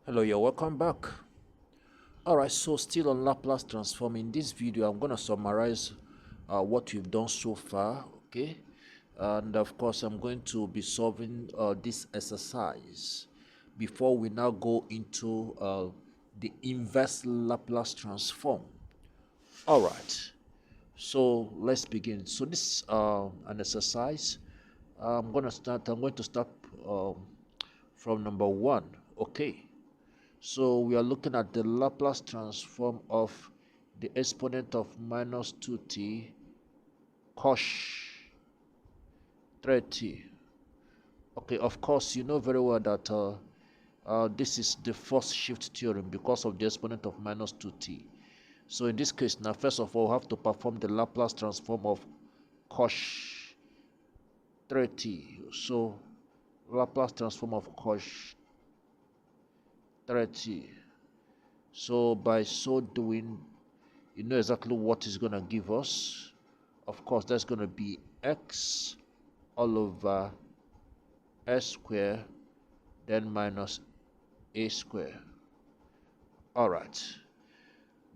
Hello, you're welcome back. Alright, so still on Laplace Transform. In this video, I'm going to summarize what we've done so far, okay? And of course, I'm going to be solving this exercise before we now go into the inverse Laplace Transform. Alright, so let's begin. So this is an exercise. I'm going to start from number one, okay? So we are looking at the Laplace transform of the exponent of minus 2t cos 3t. Okay, of course, you know very well that this is the first shift theorem because of the exponent of minus 2t. So in this case, now first of all, we have to perform the Laplace transform of cos 3t. So Laplace transform of cos 3t. So by so doing, you know exactly what is going to give us. Of course, that's going to be x all over s square, then minus a square. All right.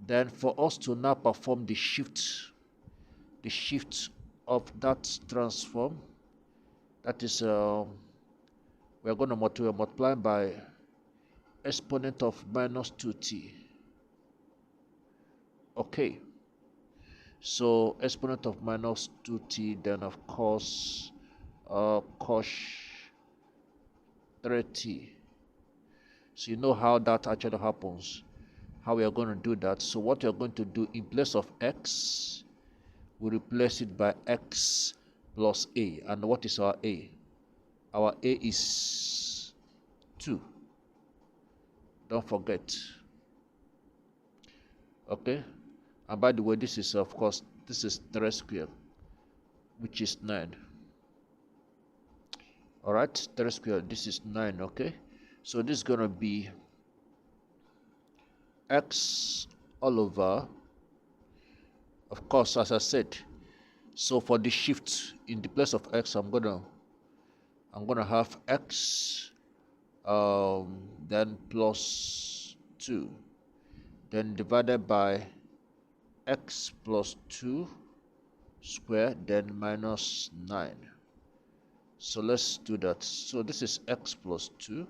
Then for us to now perform the shift of that transform, that is, we're going to multiply by exponent of minus 2t. Okay. So exponent of minus 2t, then of course cos 3t. So you know how that actually happens, how we are going to do that. So what we are going to do, in place of x, we replace it by x plus a. And what is our a? Our a is 2. Don't forget. Okay. And by the way, this is, of course, this is 3 squared, which is 9. All right, 3 squared, this is 9. Okay. So this is going to be x all over, of course, as I said. So for the shift, in the place of x, I'm gonna have x, then plus 2, then divided by x plus 2 square, then minus 9. So let's do that. So this is x plus 2,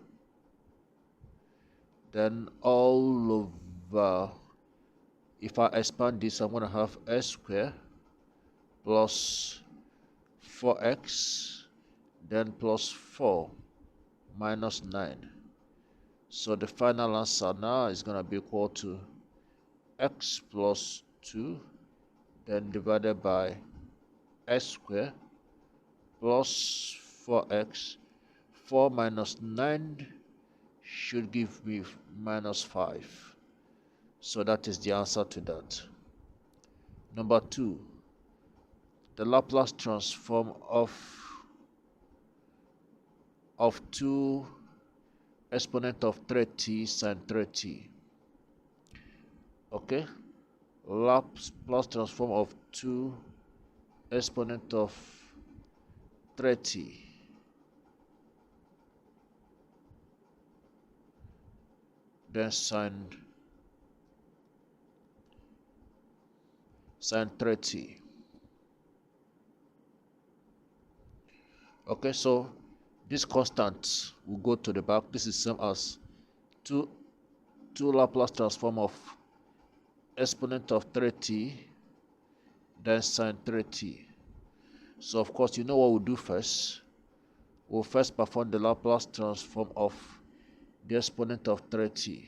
then all over, if I expand this, I'm gonna have s square plus 4x, then plus 4 minus 9. So the final answer now is going to be equal to x plus 2, then divided by s square plus 4x. 4 minus 9 should give me minus 5. So that is the answer to that. Number 2, the Laplace transform of 2 exponent of 3t sine 3t. Okay, Laplace transform of 2 exponent of 3t, then sine 3t. Okay, so this constant will go to the back. This is same as 2 Laplace transform of exponent of 3t, then sine 3t. So of course, you know what we'll do first. We'll first perform the Laplace transform of the exponent of 3t.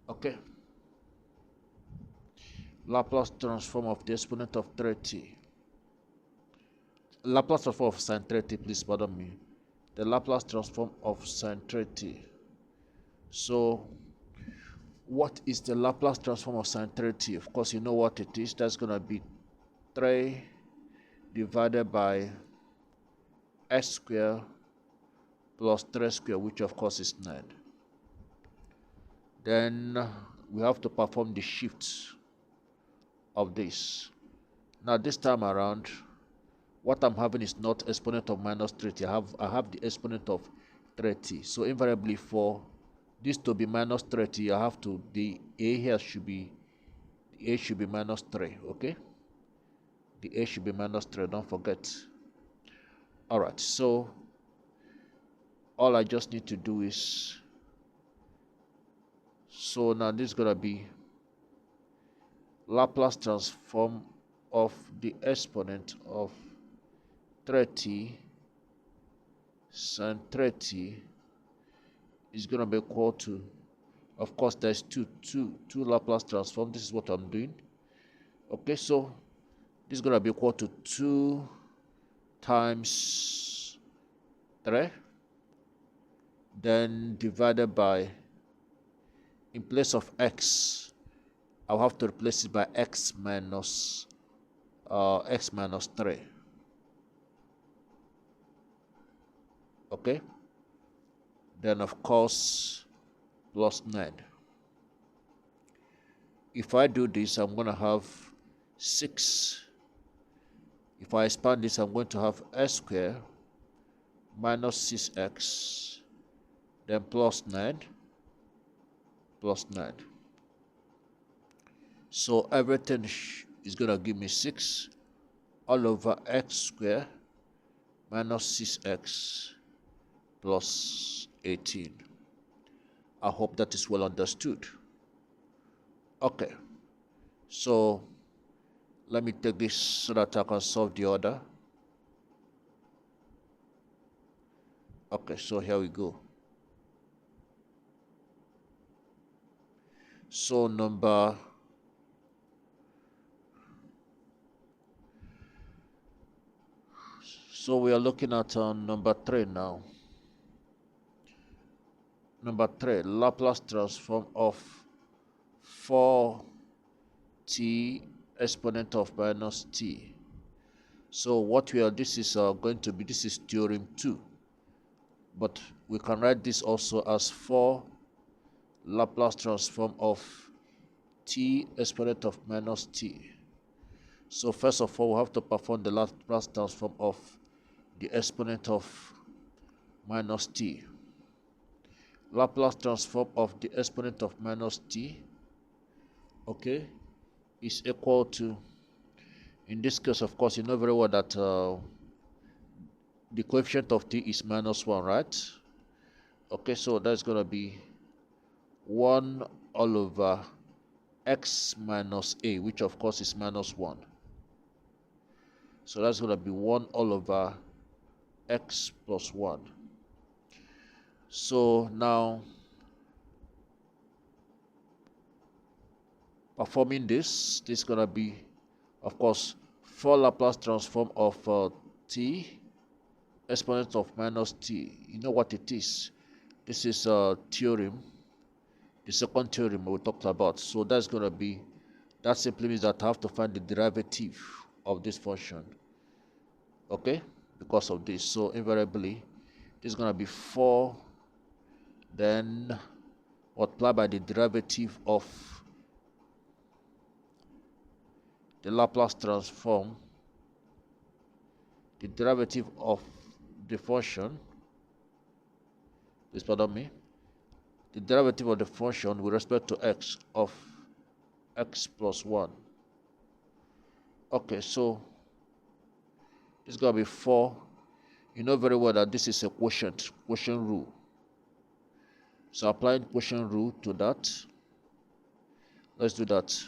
Okay. Laplace transform of the exponent of 3t. Laplace transform of sine 3t, please pardon me. The Laplace transform of sine 3t. So what is the Laplace transform of sine 3t? Of course, you know what it is. That's going to be 3 divided by s square plus 3 square, which of course is 9. Then we have to perform the shift of this. Now this time around, what I'm having is not exponent of minus 3t. I have the exponent of 30. So invariably for this to be minus 30, I have to, the a here should be, the a should be minus 3, okay? The a should be minus 3, don't forget. All right, so all I just need to do is, so now this is going to be Laplace transform of the exponent of 30 sine 30 is going to be equal to, of course there's two Laplace transform. This is what I'm doing. Okay, so this is going to be equal to 2 times 3, then divided by, in place of x, I'll have to replace it by x minus 3. Okay, then of course plus 9. If I do this, I'm going to have 6. If I expand this, I'm going to have s squared minus 6x, then plus 9, plus 9. So everything is going to give me 6 all over x squared minus 6x plus 18. I hope that is well understood. Okay, so let me take this so that I can solve the other. Okay, so here we go. So so we are looking at number 3 now. Number 3, Laplace transform of 4t exponent of minus t. So what we are, this is going to be, this is theorem 2. But we can write this also as 4 Laplace transform of t exponent of minus t. So first of all, we have to perform the Laplace transform of the exponent of minus t. Laplace transform of the exponent of minus t, okay, is equal to, in this case, of course, you know very well that the coefficient of t is minus 1, right? Okay, so that's going to be 1 all over x minus a, which of course is minus 1. So that's going to be 1 all over x plus 1. So now, performing this is going to be, of course, 4 Laplace transform of t exponent of minus t. You know what it is. This is a theorem, the second theorem we talked about. So that's going to be, that simply means that I have to find the derivative of this function, okay, because of this. So invariably, this is going to be 4, then multiplied by the derivative of the Laplace transform, the derivative of the function, please pardon me, the derivative of the function with respect to x of x plus 1. Okay, so this is going to be 4. You know very well that this is a quotient rule. So applying quotient rule to that, let's do that.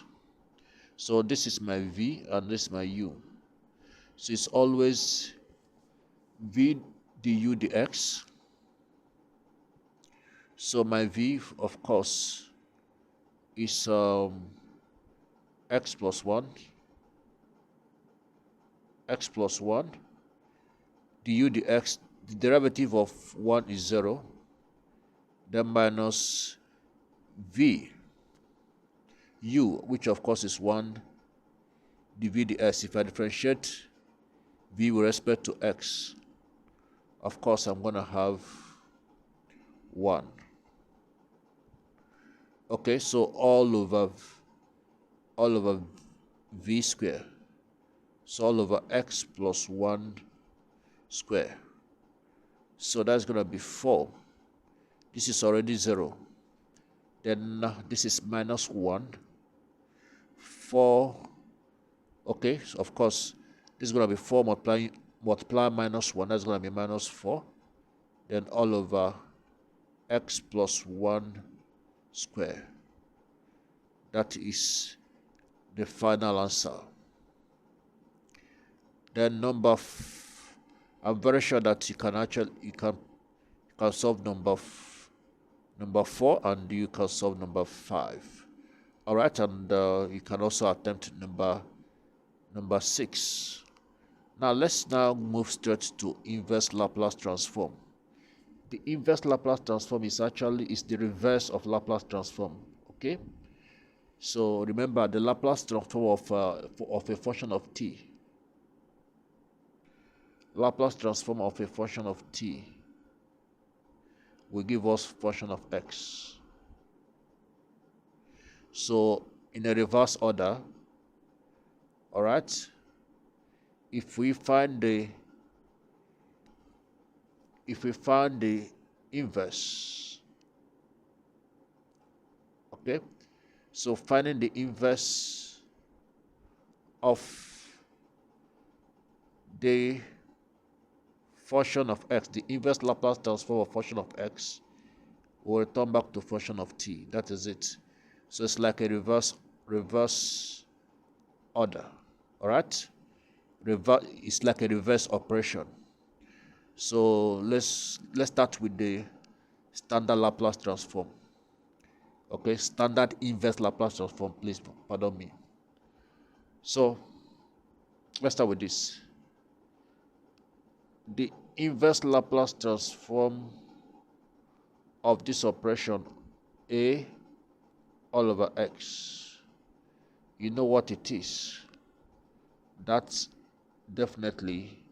So this is my v and this is my u. So it's always v du dx. So my v, of course, is x plus 1, x plus 1, du dx, the derivative of 1 is 0, then minus v u, which of course is 1, dv ds. If I differentiate v with respect to x, of course I'm going to have 1. Okay, so all over v square, so all over x plus 1 square. So that's going to be 4. This is already 0. Then this is minus 1. 4. Okay, so of course, this is going to be 4 multiply minus 1. That's going to be minus 4. Then all over x plus 1 square. That is the final answer. Then I'm very sure that you can solve number 4, and you can solve number 5. All right, and you can also attempt number 6. Now let's move straight to inverse Laplace transform. The inverse Laplace transform is the reverse of Laplace transform. Okay, so remember the Laplace transform of a function of t. Laplace transform of a function of t will give us function of x. So in a reverse order, all right, if we find the inverse, okay, so finding the inverse of the function of x, the inverse Laplace transform of function of x, will return back to function of t. That is it. So it's like a reverse order. All right, it's like a reverse operation. So let's start with the standard Laplace transform. Okay, standard inverse Laplace transform, please pardon me. So let's start with this. The inverse Laplace transform of this operation a all over x. You know what it is. That definitely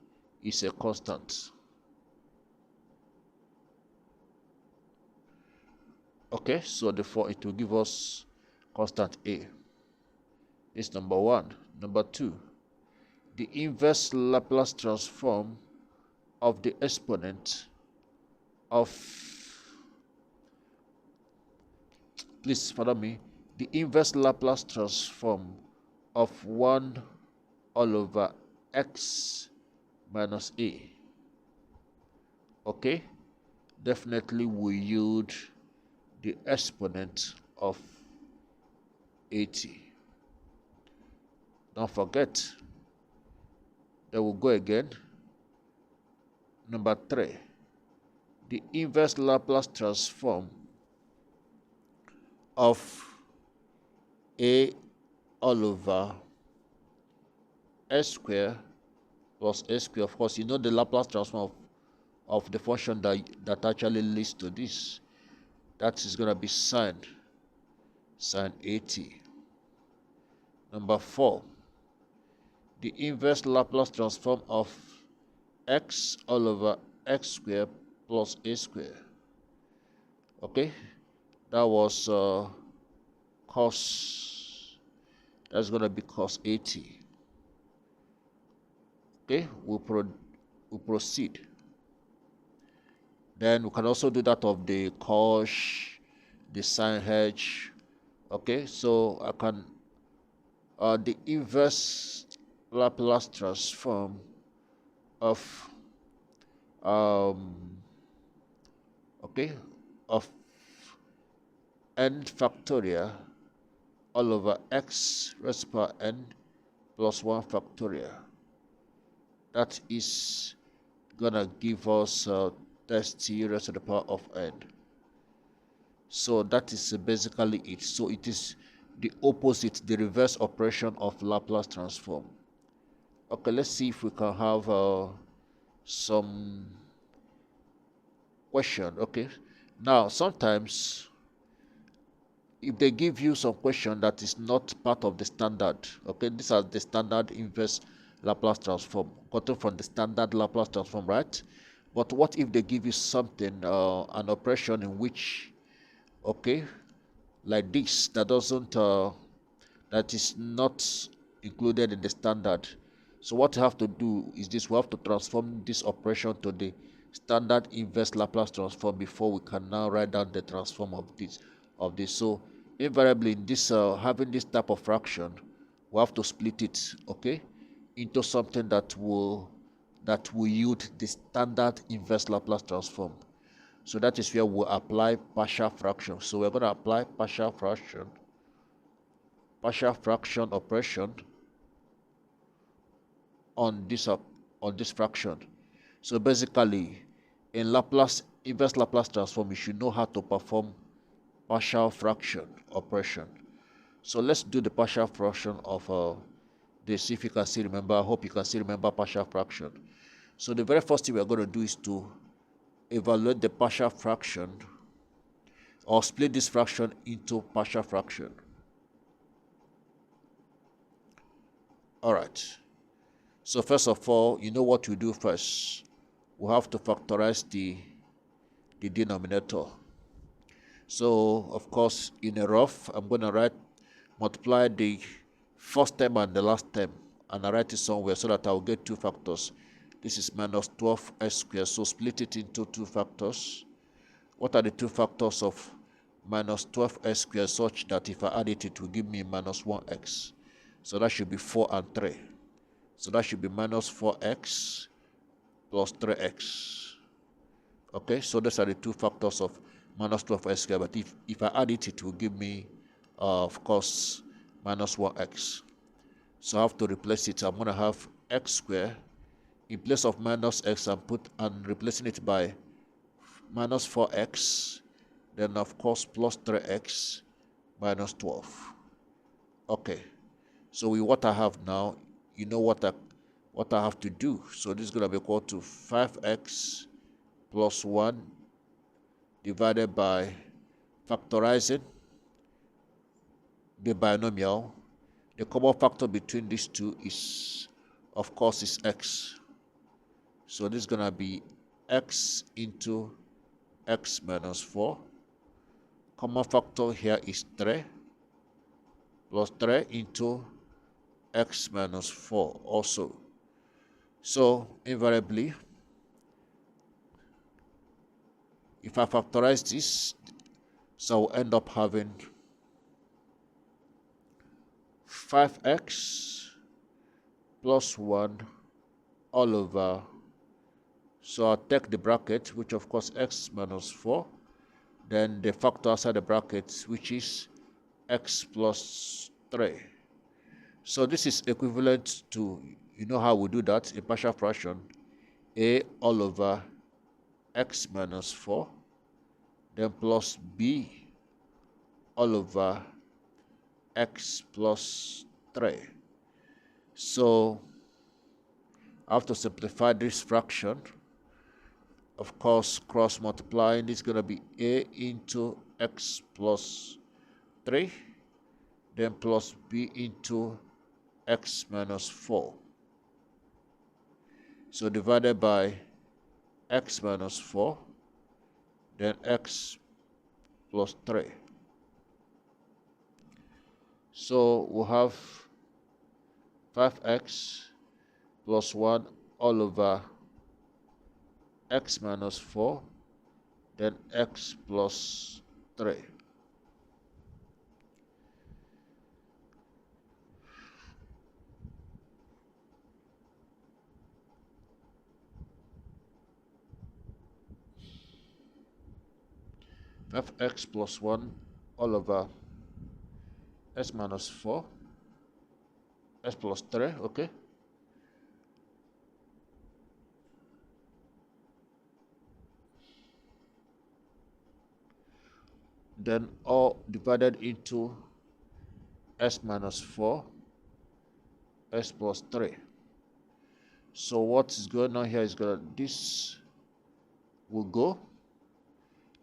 is a constant. Okay, so therefore it will give us constant a. This is number 1. Number 2, the inverse Laplace transform of the exponent of, please pardon me, the inverse Laplace transform of 1 all over x minus a. Okay, definitely will yield the exponent of 80. Don't forget, then we'll go again. Number 3, the inverse Laplace transform of a all over s square plus a square. Of course, you know the Laplace transform of the function that actually leads to this. That is going to be sine 80. Number 4, the inverse Laplace transform of x all over x square plus a square. Okay, that was cos, that's going to be cos 80. Okay, we'll proceed. Then we can also do that of the cos, the sine h. Okay, so I can the inverse Laplace transform of of n factorial all over x raised to power n plus 1 factorial. That is gonna give us 30 raised to the power of n. So that is basically it. So it is the opposite, the reverse operation of Laplace transform. Okay, let's see if we can have some question. Okay, now sometimes if they give you some question that is not part of the standard, okay, these are the standard inverse Laplace transform gotten from the standard Laplace transform, right? But what if they give you something, an operation in which, okay, like this, that is not included in the standard? So what you have to do is this: we have to transform this operation to the standard inverse Laplace transform before we can now write down the transform of this. So invariably in this having this type of fraction, we have to split it, okay, into something that will yield the standard inverse Laplace transform. So that is where we'll apply partial fraction. So we're going to apply partial fraction operation on this fraction. So basically, in inverse Laplace transform, you should know how to perform partial fraction operation. So let's do the partial fraction of this. If you can still remember, I hope you can still remember partial fraction. So the very first thing we're going to do is to evaluate the partial fraction, or split this fraction into partial fraction. All right. So first of all, you know what we do first. We have to factorize the denominator. So of course, in a rough, I'm going to multiply the first term and the last term, and I write it somewhere so that I'll get two factors. This is minus 12x squared, so split it into two factors. What are the two factors of minus 12x squared such that if I add it, it will give me minus 1x. So that should be 4 and 3. So that should be minus 4x plus 3x. Okay, so those are the two factors of minus 12x squared. But if I add it, it will give me, of course, minus 1x. So I have to replace it. I'm going to have x squared. In place of minus x, I'm replacing it by minus 4x. Then, of course, plus 3x minus 12. Okay. So with what I have now, you know what I have to do. So this is going to be equal to 5x plus 1 divided by factorizing the binomial. The common factor between these two is, of course, is x. So this is going to be x into x minus 4. Common factor here is 3 plus 3 into x minus 4 also. So invariably, if I factorize this, so I'll end up having 5x plus 1 all over. So I'll take the bracket, which of course x minus 4, then the factor outside the bracket, which is x plus 3. So this is equivalent to, you know how we do that in partial fraction, a all over x minus 4, then plus b all over x plus 3. So I have to simplify this fraction. Of course, cross multiplying, this is going to be a into x plus 3, then plus b into x minus 4. So divided by x minus 4, then x plus 3. So we'll have 5x plus 1 all over x minus 4, then x plus 3. X plus 1 all over x minus 4, x plus 3, okay? Then all divided into x minus 4, x plus 3. So what is going on here is this will go.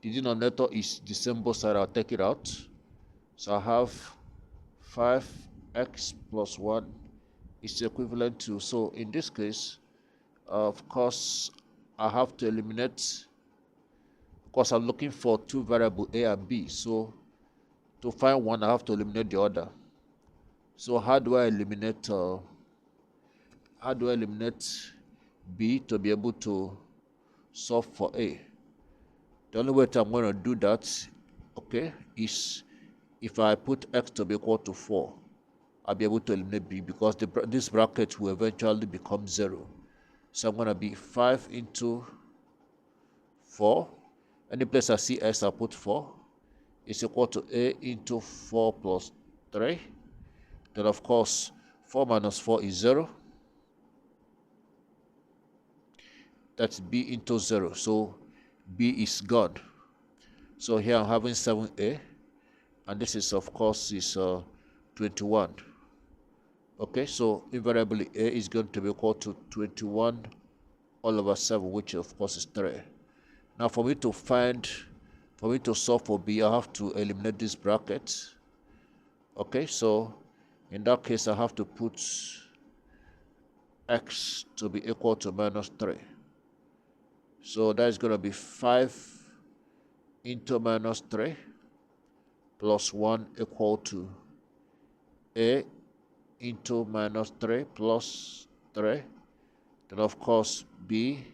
The denominator is the same both sides. I'll take it out. So I have 5x plus 1 is equivalent to, so in this case, of course, I have to eliminate, because I'm looking for two variables a and b. So to find one, I have to eliminate the other. So how do I eliminate b to be able to solve for A. The only way that I'm going to do that, okay, is if I put x to be equal to 4, I'll be able to eliminate b because this bracket will eventually become 0. So I'm going to be 5 into 4. Any place I see x, I'll put 4. Is equal to a into 4 plus 3. Then, of course, 4 minus 4 is 0. That's b into 0. So b is gone. So here I'm having 7a. And this is, of course, is 21. Okay, so invariably a is going to be equal to 21 all over 7, which of course is 3. Now for me to solve for b, I have to eliminate this bracket. Okay, so in that case I have to put x to be equal to minus 3. So that is going to be 5 into minus 3 plus 1 equal to a into minus 3 plus 3. Then of course b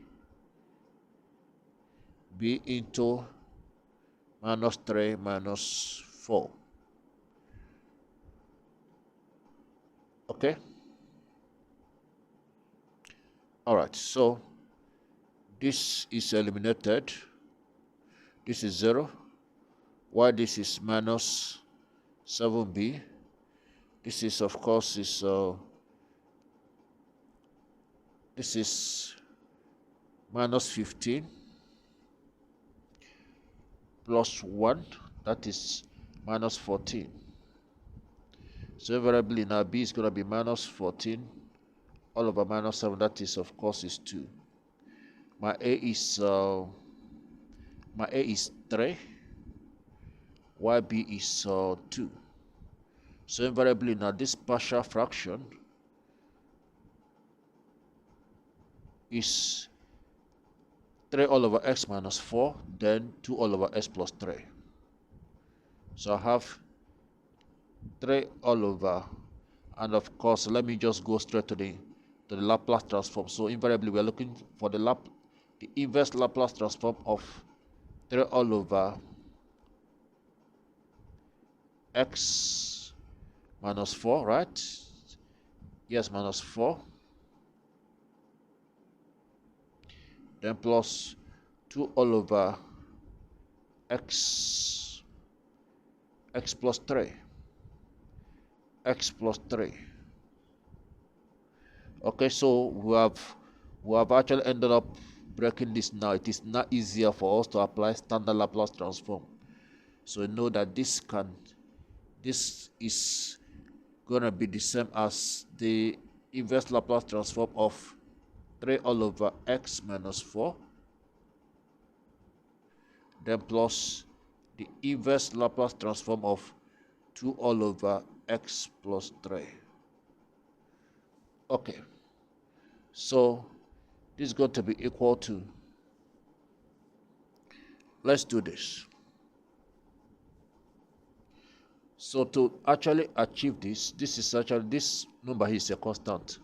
into minus 3 minus 4. Okay. All right. So this is eliminated. This is 0. Why this is minus 7b. This is, of course, this is minus 15 plus 1, that is minus 14. So invariably now b is going to be minus 14 all over minus 7, that is, of course, is 2. My a is 3, while b is 2. So invariably now this partial fraction is 3 all over x minus 4, then 2 all over x plus 3. So I have 3 all over, and of course, let me just go straight to the Laplace transform. So invariably, we are looking for the inverse Laplace transform of 3 all over x minus 4, right? Yes, minus 4. Then plus 2 all over x plus 3. X plus 3. Okay, so we have actually ended up breaking this now. It is not easier for us to apply standard Laplace transform. So you know that this is gonna be the same as the inverse Laplace transform of 3 all over x minus 4, then plus the inverse Laplace transform of 2 all over x plus 3. Okay, so this is going to be equal to, let's do this. So to actually achieve this number is a constant.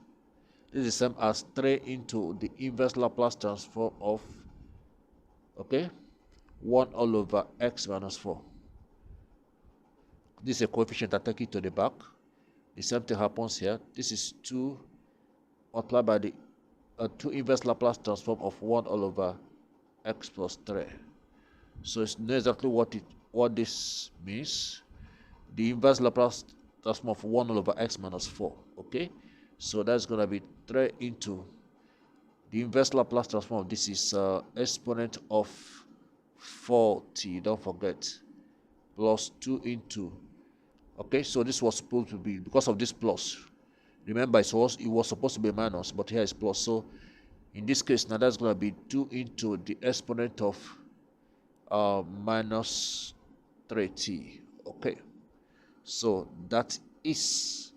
This is the same as 3 into the inverse Laplace transform of, okay, 1 all over x minus 4. This is a coefficient. I take it to the back. The same thing happens here. This is 2 multiplied by the 2 inverse Laplace transform of 1 all over x plus 3. So it's not exactly what this means. The inverse Laplace transform of 1 all over x minus 4. Okay, so that's going to be 3 into the inverse Laplace transform of this is exponent of 40, don't forget, plus 2 into, okay, so this was supposed to be, because of this plus, remember it was supposed to be minus, but here is plus. So in this case now that's going to be 2 into the exponent of minus 3t. Okay, so that is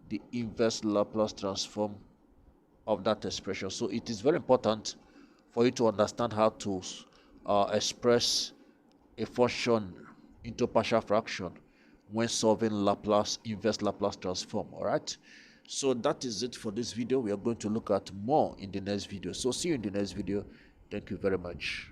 the inverse Laplace transform of that expression. So it is very important for you to understand how to express a function into partial fraction when solving inverse Laplace transform. All right, so that is it for this video. We are going to look at more in the next video. So see you in the next video. Thank you very much.